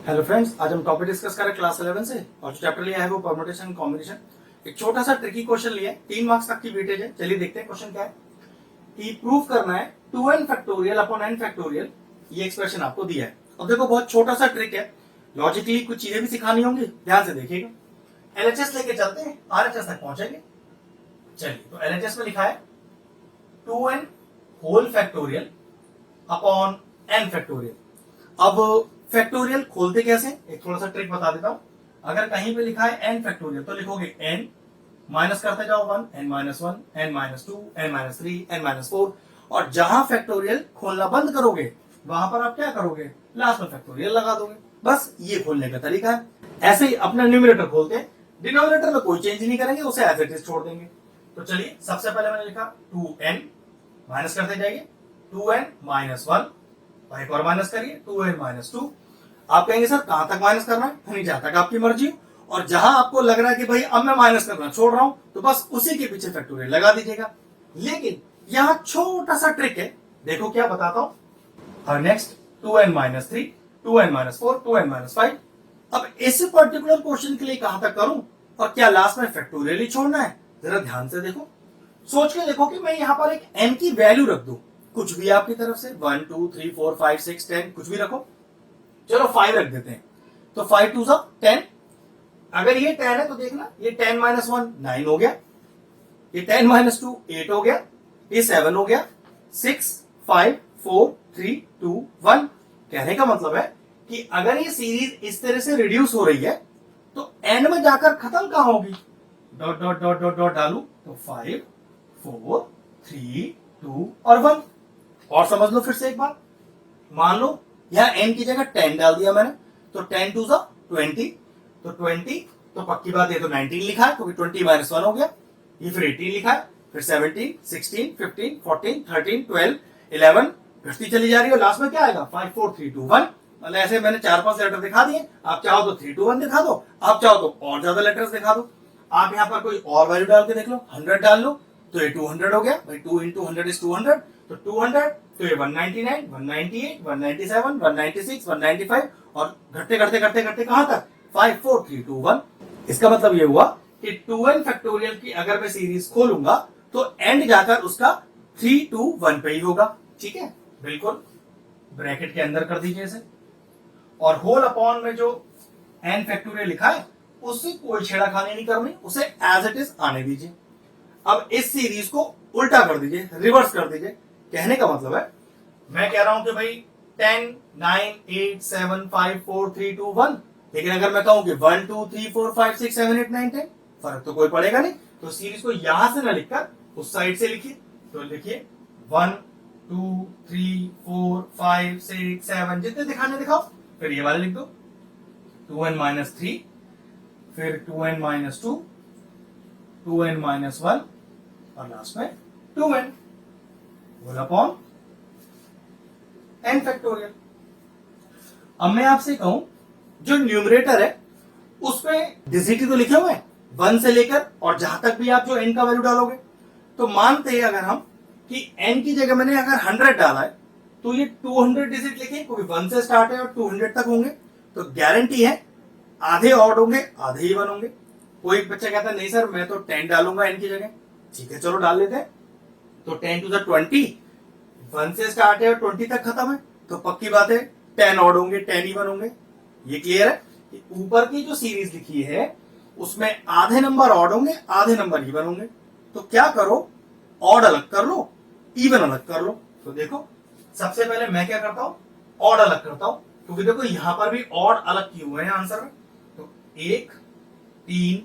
Hello friends, आज हम topic discuss करें क्लास 11 से और जो चैप्टर लिया है वो परम्यूटेशन कॉम्बिनेशन। एक छोटा सा ट्रिकी क्वेश्चन लिया है, 3 मार्क्स तक की वेटेज है। चलिए देखते हैं क्वेश्चन क्या है। कि प्रूव करना है 2n factorial upon n factorial, ये एक्सप्रेशन आपको दिया है। अब देखो बहुत छोटा सा ट्रिक है, लॉजिकली कुछ चीजें भी सिखानी होंगी, ध्यान से देखिएगा। एलएचएस लेके चलते हैं, आरएचएस तक पहुंचेंगे। चलिए तो एलएचएस में लिखा है 2n whole factorial upon n factorial. अब फैक्टोरियल खोलते कैसे, एक थोड़ा सा ट्रिक बता देता हूं। अगर कहीं पे लिखा है n फैक्टोरियल तो लिखोगे n, माइनस करते जाओ 1, n minus 1, n minus 2, n minus 3, n minus 4, और जहां फैक्टोरियल खोलना बंद करोगे वहां पर आप क्या करोगे, लास्ट में फैक्टोरियल लगा दोगे। बस ये खोलने का तरीका है। ऐसे ही अपना न्यूमरेटर खोलते हैं, डिनोमिनेटर में कोई चेंज नहीं करेंगे, उसे एज इट इज छोड़ देंगे। तो चलिए सबसे पहले मैंने लिखा 2n, माइनस करते जाइए 2n माइनस 1, एक और माइनस करिए 2n माइनस 2। आप कहेंगे सर कहां तक माइनस करना है, यानी जहां तक आपकी मर्जी हो, और जहां आपको लग रहा है कि भाई अब मैं माइनस करना छोड़ रहा हूं तो बस उसी के पीछे फैक्टोरियल लगा दीजिएगा। लेकिन यहां छोटा सा ट्रिक है, देखो क्या बताता हूं। Next 2n minus 3, 2n minus 4, 2n minus 5। अब इस पर्टिकुलर क्वेश्चन के लिए कहां तक करूं और क्या लास्ट में फैक्टोरियल ही छोड़ना है, जरा ध्यान से देखो। सोच के देखो कि मैं यहां पर एक n की वैल्यू रख दूं, कुछ भी आपकी तरफ से 1 2 3 4 5 6 10 कुछ भी रखो। चलो 5 रख देते हैं, तो 5 2 10। अगर ये 10 है तो देखना ये 10 माइनस 1 9 हो गया, ये 10 माइनस 2 8 हो गया, ये 7 हो गया, 6 5 4 3 2 1। कहने का मतलब है कि अगर ये सीरीज इस तरह से रिड्यूस हो रही है तो एंड में जाकर खत्म कहां होगी, dot dot dot dot dot डालू तो 5 4 3 2 और 1। और समझ लो फिर से एक बार, मान लो यहां n की जगह 10 डाल दिया मैंने, तो 10 टू 20, तो 20, तो पक्की बात है तो 19 लिखा है क्योंकि 20 माइनस 1 हो गया। ये फिर 18 लिखा है, फिर 17 16 15 14 13 12 11 घटती चली जा रही है, लास्ट में क्या आएगा 5 4 3 2 1। मतलब ऐसे मैंने 4-5 लेटर दिखा दिए, आप चाहो तो 3 2 1 दिखा दो, आप चाहो तो और ज्यादा लेटर्स दिखा दो। आप यहाँ पर कोई और वैल्यू डाल के देख लो, 100 डाल लो तो ये 200 हो गया भाई, 2 इंटू 100 इज 200, तो 200 तो ये 199 198 197 196 195, और घटते घटते घटते घटते कहां तक 5 4 3 2 1। इसका मतलब ये हुआ कि 2n फैक्टोरियल की अगर मैं सीरीज खोलूंगा तो एंड जाकर उसका 3 2 1 पे ही होगा। ठीक है, बिल्कुल ब्रैकेट के अंदर कर दीजिए इसे, और होल अपॉन में जो n फैक्टोरियल लिखा है उससे कोई छेड़ाखानी नहीं करनी, उसे एज इट इज आने दीजिए। अब इस सीरीज को उल्टा कर दीजिए, रिवर्स कर दीजिए। कहने का मतलब है मैं कह रहा हूं कि भाई 10 9 8 7 5 4 3 2 1, लेकिन अगर मैं कहूं कि 1 2 3 4 5 6 7 8 9 10, फर्क तो कोई पड़ेगा नहीं। तो सीरीज को यहां से ना लिखकर उस साइड से लिखिए, तो लिखिए 1 2 3 4 5 6 7, जितने दिखाने दिखाओ। फिर ये वाले लिख दो 2n माइनस 3, फिर 2n माइनस 2, 2n माइनस 1, और लास्ट में 2n whole upon n factorial. अब मैं आपसे कहूं जो न्यूमरेटर है उसमें डिजिट तो लिखे हुए हैं 1 से लेकर, और जहां तक भी आप जो n का वैल्यू डालोगे, तो मानते हैं अगर हम कि n की जगह मैंने अगर 100 डाला है तो ये 200 डिजिट लिखे, क्योंकि 1 से स्टार्ट है और 200 तक होंगे, तो गारंटी है आधे ऑड होंगे आधे इवन होंगे। कोई बच्चा कहता है नहीं सर मैं तो 10 डालूंगा n की जगह, ठीक है चलो डाल लेते हैं। तो 10 टू 20, 1 से स्टार्ट है और 20 तक खत्म है, तो पक्की बात है 10 ऑड होंगे 10 इवन होंगे। ये क्लियर है कि ऊपर की जो सीरीज लिखी है उसमें आधे नंबर ऑड होंगे आधे नंबर इवन होंगे। तो क्या करो, ऑड अलग कर लो इवन अलग कर लो। तो देखो सबसे पहले मैं क्या करता हूं, ऑड अलग करता हूं, क्योंकि देखो यहां पर भी ऑड अलग किए हुए हैं आंसर में। तो 1 3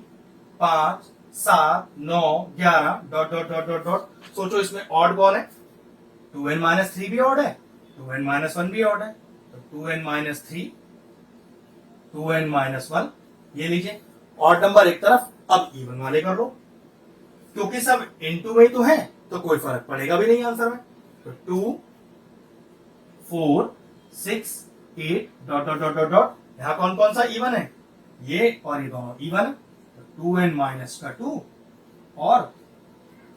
5 7 9 11 dot dot dot dot dot. सोचो इसमें ऑड कौन है, 2n माइनस 3 भी ऑड है, 2n माइनस 1 भी ऑड है, तो 2n माइनस 3 2n माइनस 1। ये लीजिए ऑड नंबर एक तरफ, अब इवन वाले कर लो, क्योंकि सब इनटू में तो है तो कोई फर्क पड़ेगा भी नहीं आंसर में। तो 2 4 6 8 dot dot dot dot dot, यहां कौन कौन सा इवन है, ये और ये दोनों इवन है, तो 2n माइनस का 2 और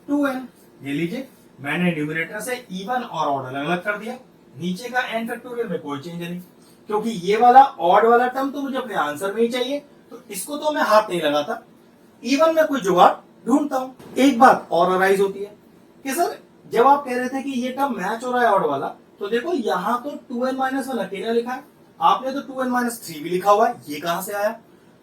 2n। ये लीजिए मैंने न्यूमरेटर से इवन और ऑड अलग अलग कर दिया, नीचे का n फैक्टोरियल में कोई चेंज नहीं, क्योंकि ये वाला ऑड वाला टर्म तो मुझे अपने आंसर में ही चाहिए, तो इसको तो मैं हाथ नहीं लगाता, इवन मैं कोई जुगाड़ ढूंढता हूं। एक बात और अराइज होती है कि सर जब आप कह रहे थे कि ये टर्म मैच हो रहा है ऑड वाला, तो देखो यहां तो 2n-1 अकेला लिखा है, आपने तो 2n-3 भी लिखा हुआ है, ये कहां से आया?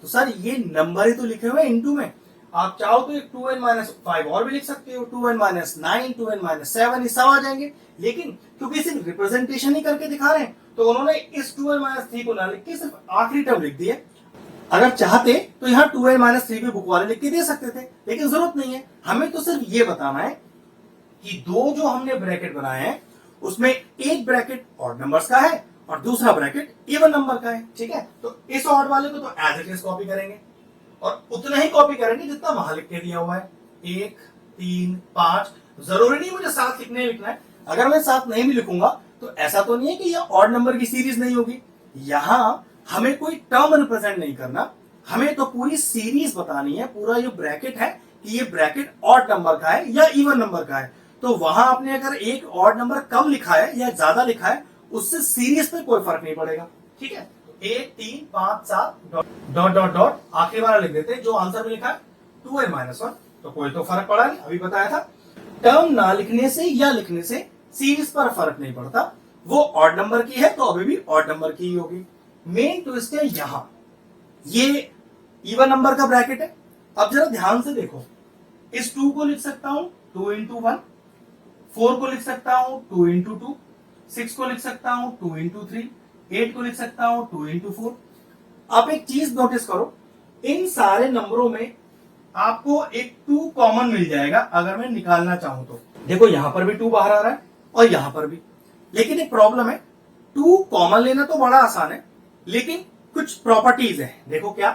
तो सर ये नंबर ही तो लिखे हुए इनटू में, आप चाहो तो एक 2n-5 और भी लिख सकते हो, 2n-9, 2n-7, ये सब आ जाएंगे। लेकिन क्योंकि सिर्फ रिप्रेजेंटेशन ही करके दिखा रहे हैं, तो उन्होंने इस 2n-3 को ना लिख के सिर्फ आखिरी टर्म लिख दिया। अगर चाहते तो यहाँ 2n-3 भी बुक वाले लिख के दे सकते थे, लेकिन जरूरत नहीं है, हमें तो सिर्फ ये बताना है कि दो जो हमने ब्रैकेट बनाए हैं उसमें एक ब्रैकेट ऑड नंबर्स का है और दूसरा ब्रैकेट इवन नंबर का है, ठीक है। तो इस ऑड वाले को तो एज इट इज कॉपी करेंगे और उतना ही कॉपी करेंगे जितना वहां लिख के दिया हुआ है, 1, 3, 5। जरूरी नहीं मुझे 7 लिखना है, अगर मैं 7 नहीं भी लिखूंगा तो ऐसा तो नहीं है कि यह ऑड नंबर की सीरीज नहीं होगी। यहां हमें कोई टर्म रिप्रेजेंट नहीं करना, हमें तो पूरी सीरीज बतानी है, पूरा ये ब्रैकेट है कि ये ब्रैकेट ऑड नंबर का है या इवन नंबर का है। तो वहां आपने अगर एक ऑड नंबर कम लिखा है या ज्यादा लिखा है, उससे सीरीज पे कोई फर्क नहीं पड़ेगा, ठीक है। 1, 3, 5, 7 डॉट डॉट डॉट आखिरी वाला लिख देते हैं, जो आंसर में लिखा है 2n-1, तो कोई तो फर्क पड़ा नहीं, अभी बताया था। टर्म ना लिखने से या लिखने से सीरीज पर फर्क नहीं पड़ता, वो ऑड नंबर की है तो अभी भी ऑड नंबर की ही होगी। मेन ट्विस्ट है यहां, ये इवन नंबर का ब्रैकेट है। अब जरा ध्यान से देखो, इस 2 को लिख सकता हूं 2 into 1, 4 को लिख सकता हूं 2 into 2, 6 को लिख सकता हूं 2 into 3, 8 को लिख सकता हूं 2 into 4। आप एक चीज नोटिस करो, इन सारे नंबरों में आपको एक 2 कॉमन मिल जाएगा अगर मैं निकालना चाहूं तो। देखो यहां पर भी 2 बाहर आ रहा है और यहां पर भी, लेकिन एक प्रॉब्लम है, 2 कॉमन लेना तो बड़ा आसान है, लेकिन कुछ प्रॉपर्टीज है। देखो क्या,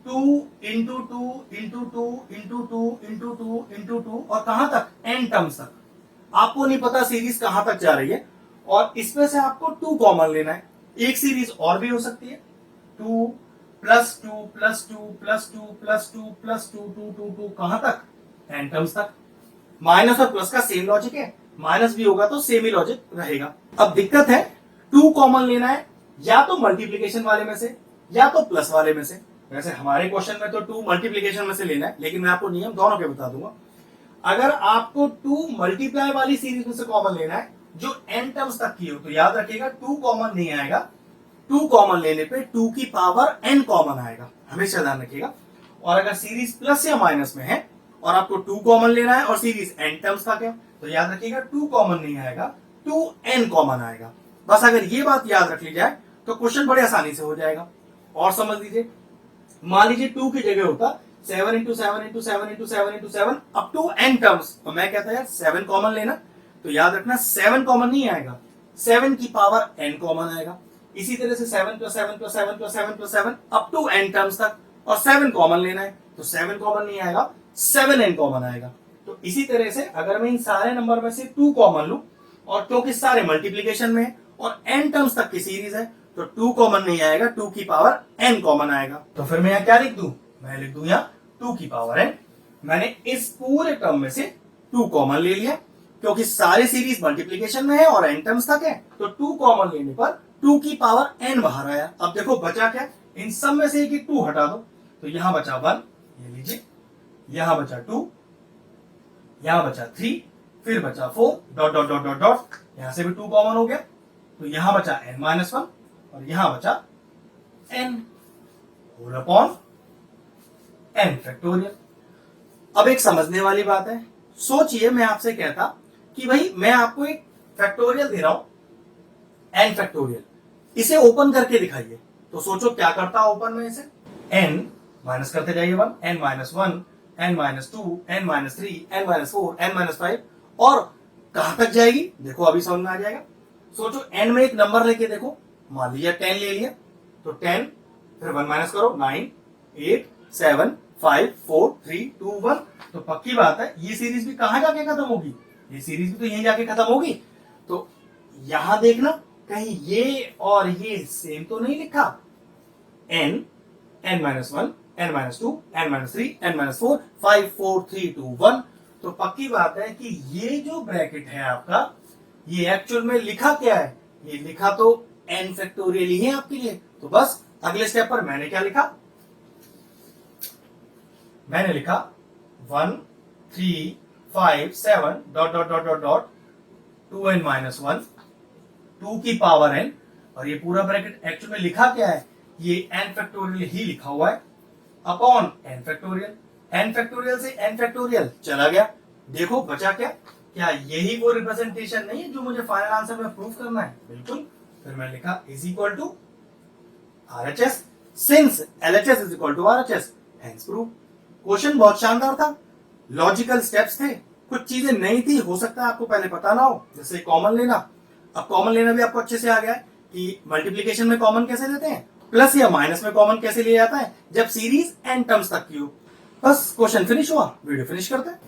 2 into 2 into 2 into 2 into 2 into 2 और कहां तक, n टर्म्स तक। आपको नहीं पता सीरीज कहां तक जा रही है, और इसमें से आपको 2 कॉमन लेना है। एक सीरीज और भी हो सकती है, 2 plus 2 plus 2 plus 2 plus 2 plus 2 2 2 2 कहां तक, n टर्म्स तक। माइनस और प्लस का सेम लॉजिक है, माइनस भी होगा तो सेम ही लॉजिक रहेगा। अब दिक्कत है, 2 कॉमन लेना है या तो मल्टीप्लीकेशन वाले में से या तो प्लस वाले में से। वैसे हमारे क्वेश्चन में तो 2 मल्टीप्लीकेशन में से लेना है, लेकिन मैं आपको नियम दोनों के बता दूंगा। अगर आपको 2 मल्टीप्लाई वाली सीरीज में से कॉमन लेना है जो n टर्म्स तक की हो, तो याद रखिएगा 2 कॉमन नहीं आएगा, 2 कॉमन लेने पे 2 की पावर n कॉमन आएगा, हमेशा ध्यान रखिएगा। और अगर सीरीज प्लस या माइनस में है और आपको 2 कॉमन लेना है और सीरीज n टर्म्स तक है, तो याद रखिएगा 2 कॉमन नहीं आएगा, 2n कॉमन आएगा। बस अगर ये बात याद रख ली जाए तो क्वेश्चन बड़े आसानी से हो जाएगा। और समझ लीजिए, मान लीजिए 2 की जगह होता 7 into 7 into 7 into 7 into 7 up to n terms, तो मैं कहता यार 7 कॉमन लेना, तो याद रखना 7 कॉमन नहीं आएगा, 7 की पावर n कॉमन आएगा। इसी तरह से 7 plus 7 plus 7 plus 7 plus 7 up to n terms तक, और 7 कॉमन लेना है, तो 7 कॉमन नहीं आएगा, 7n कॉमन आएगा। तो इसी तरह से अगर मैं इन सारे नंबर में से 2 कॉमन लूं, और क्योंकि सारे मल्टीप्लीकेशन में है और n टर्म्स तक की सीरीज है, तो 2 कॉमन नहीं आएगा, 2 की पावर n कॉमन आएगा। तो फिर मैं यहाँ क्या लिख दूं, मैं लिख दूं यहाँ 2 की पावर n। मैंने इस पूरे टर्म में से 2 कॉमन ले लिया, क्योंकि सारे सीरीज मल्टीप्लीकेशन में है और n टर्म्स तक है, तो 2 कॉमन लेने पर 2 की पावर n बाहर आया। अब देखो बचा क्या, इन सब में से एक 2 हटा दो, तो यहां बचा 1, ये लीजिए, यहां बचा 2, यहां बचा 3, फिर बचा 4 dot dot dot dot dot, यहां से भी 2 कॉमन हो गया, तो यहां बचा n-1 और यहां बचा n whole upon n factorial. अब एक समझने वाली बात है, सोचिए मैं आपसे कहता कि भाई मैं आपको एक फैक्टोरियल दे रहा हूं n फैक्टोरियल, इसे ओपन करके दिखाइए, तो सोचो क्या करता ओपन में इसे, n माइनस करते जाइए 1, n-1, n-2, n-3, n-4, n-5, और कहां तक जाएगी देखो, अभी समझ में आ जाएगा। सोचो n में एक नंबर लेके देखो, मान लीजिए 10 ले लिया, तो 10 फिर 1 माइनस करो, 9, 8, 7, 5, 4, 3, 2, 1, तो पक्की बात है ये सीरीज भी कहां जाके खत्म होगी, ये सीरीज भी तो यहीं जाके खत्म होगी। तो यहां देखना कहीं ये और ये सेम तो नहीं लिखा, n, n-1, n-2, n-3, n-4, 5, 4, 3, 2, 1, तो पक्की बात है कि ये जो ब्रैकेट है आपका, ये एक्चुअल में लिखा क्या है, ये लिखा तो n फैक्टोरियल ही है आपके लिए। तो बस अगले स्टेप पर मैंने क्या लिखा, मैंने लिखा 1 3 5 7 dot dot dot dot dot 2n minus 1 2 की पावर n, और ये पूरा ब्रैकेट एक्चुअल में लिखा क्या है, ये n फैक्टोरियल ही लिखा हुआ है upon n factorial. n factorial से n फैक्टोरियल चला गया, देखो बचा क्या, क्या यही वो रिप्रेजेंटेशन नहीं है जो मुझे फाइनल आंसर में प्रूव करना है? बिल्कुल। फिर मैंने लिखा is equal to RHS since LHS is equal to RHS, hence prove. क्वेश्चन बहुत शानदार था, लॉजिकल स्टेप्स थे, कुछ चीजें नहीं थी, हो सकता है आपको पहले पता ना हो, जैसे कॉमन लेना। अब कॉमन लेना भी आपको अच्छे से आ गया है कि मल्टीप्लीकेशन में कॉमन कैसे लेते हैं, प्लस या माइनस में कॉमन कैसे लिया जाता है जब सीरीज एन टर्म्स तक की हो। बस क्वेश्चन फिनिश हुआ, वीडियो फिनिश करते हैं।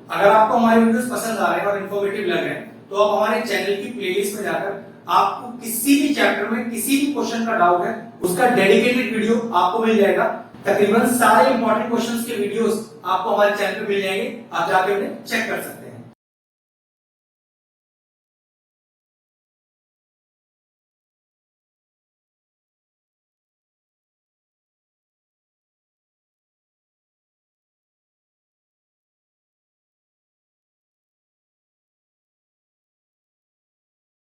अगर आपको हमारे वीडियोस पसंद आ रहे हैं और इन्फॉर्मेटिव लग रहे हैं तो आप हमारे चैनल की प्लेलिस्ट में जाकर आपको किसी भी चैप्टर में किसी भी क्वेश्चन का डाउट है उसका डेडिकेटेड वीडियो आपको मिल जाएगा। तकरीबन सारे इंपॉर्टेंट क्वेश्चंस के वीडियोस आपको हमारे चैनल पे मिल जाएंगे, आप जाके उन्हें चेक कर सकते हैं।